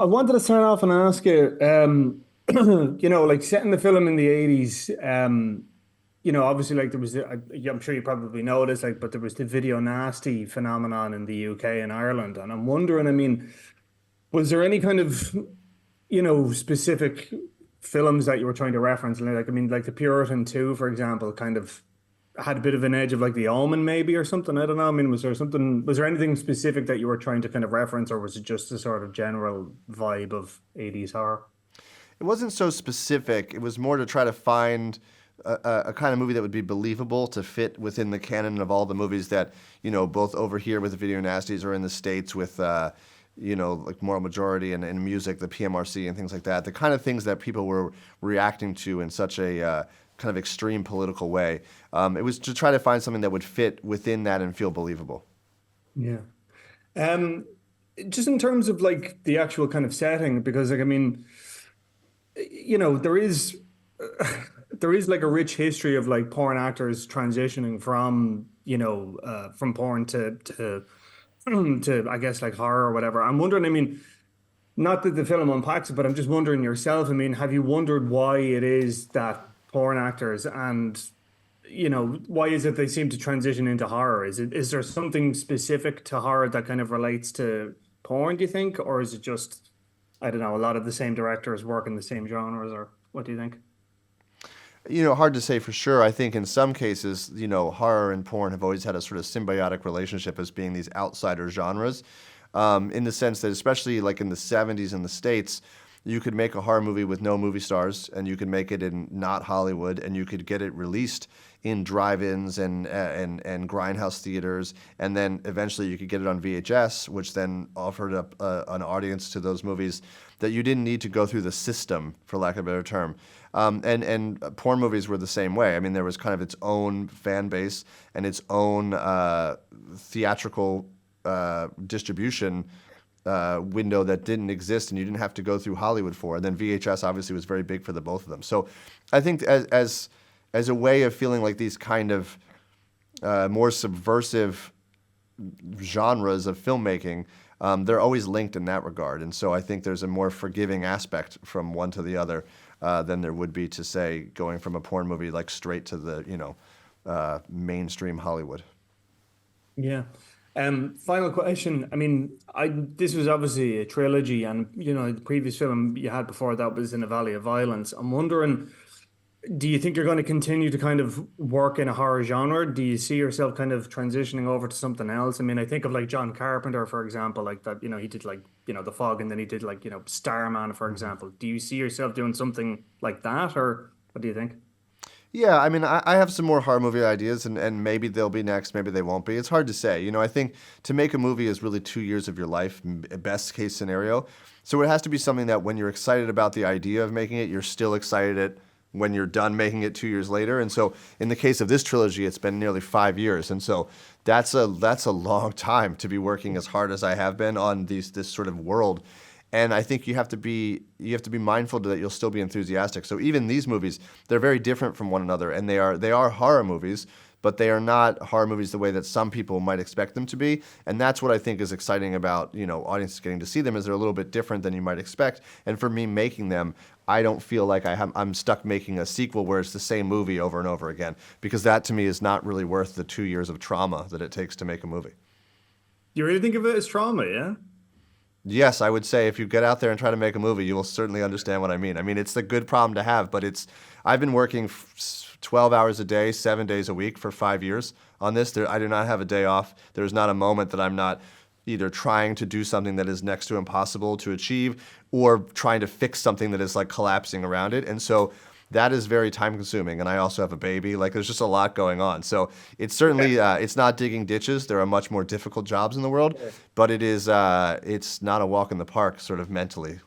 I wanted to start off and ask you, like setting the film in the 80s, obviously like there was, I'm sure you probably know this, like, but there was the video nasty phenomenon in the UK and Ireland. And I'm wondering, I mean, was there any kind of, specific films that you were trying to reference? Like, I mean, like The Puritan 2, for example, kind of had a bit of an edge of like The Omen maybe or something. I don't know. I mean, was there anything specific that you were trying to kind of reference, or was it just a sort of general vibe of 80s horror? It wasn't so specific. It was more to try to find a kind of movie that would be believable to fit within the canon of all the movies that, both over here with the Video Nasties or in the States with, like Moral Majority and music, the PMRC and things like that. The kind of things that people were reacting to in such a kind of extreme political way. It was to try to find something that would fit within that and feel believable. Yeah. Um, just in terms of like the actual kind of setting, because like I mean, there is there is like a rich history of like porn actors transitioning from from porn to to I guess like horror or whatever. I'm wondering, I mean, not that the film unpacks it, but I'm just wondering yourself. I mean, have you wondered why it is that porn actors and why is it they seem to transition into horror? Is there something specific to horror that kind of relates to porn, do you think? Or is it just, I don't know, a lot of the same directors work in the same genres, or what do you think? Hard to say for sure. I think in some cases, horror and porn have always had a sort of symbiotic relationship as being these outsider genres, in the sense that especially like in the 70s in the States, you could make a horror movie with no movie stars, and you could make it in not Hollywood, and you could get it released in drive-ins and grindhouse theaters, and then eventually you could get it on VHS, which then offered up an audience to those movies that you didn't need to go through the system, for lack of a better term. And porn movies were the same way. I mean, there was kind of its own fan base and its own theatrical distribution window that didn't exist, and you didn't have to go through Hollywood for. And then VHS obviously was very big for the both of them. So I think as a way of feeling like these kind of more subversive genres of filmmaking, they're always linked in that regard. And so I think there's a more forgiving aspect from one to the other than there would be to say going from a porn movie like straight to the mainstream Hollywood. Yeah. Final question. I mean, I this was obviously a trilogy, and the previous film you had before that was In a Valley of Violence. I'm wondering, do you think you're going to continue to kind of work in a horror genre? Do you see yourself kind of transitioning over to something else? I mean, I think of like John Carpenter, for example, like that, he did like, The Fog, and then he did like, Starman, for example. Do you see yourself doing something like that, or what do you think? Yeah, I mean, I have some more horror movie ideas, and maybe they'll be next, maybe they won't be. It's hard to say. I think to make a movie is really 2 years of your life, best case scenario. So it has to be something that when you're excited about the idea of making it, you're still excited when you're done making it 2 years later. And so in the case of this trilogy, it's been nearly 5 years. And so that's a long time to be working as hard as I have been on this sort of world. And I think you have to be mindful that you'll still be enthusiastic. So even these movies, they're very different from one another, and they are horror movies, but they are not horror movies the way that some people might expect them to be. And that's what I think is exciting about audiences getting to see them, is they're a little bit different than you might expect. And for me making them, I don't feel like I'm stuck making a sequel where it's the same movie over and over again, because that to me is not really worth the 2 years of trauma that it takes to make a movie. You really think of it as trauma, yeah? Yes, I would say if you get out there and try to make a movie, you will certainly understand what I mean. I mean, it's a good problem to have, but I've been working 12 hours a day, 7 days a week for 5 years on this. I do not have a day off. There's not a moment that I'm not either trying to do something that is next to impossible to achieve, or trying to fix something that is like collapsing around it. And so that is very time consuming. And I also have a baby. Like, there's just a lot going on. So it's certainly, it's not digging ditches. There are much more difficult jobs in the world, but it's not a walk in the park sort of mentally.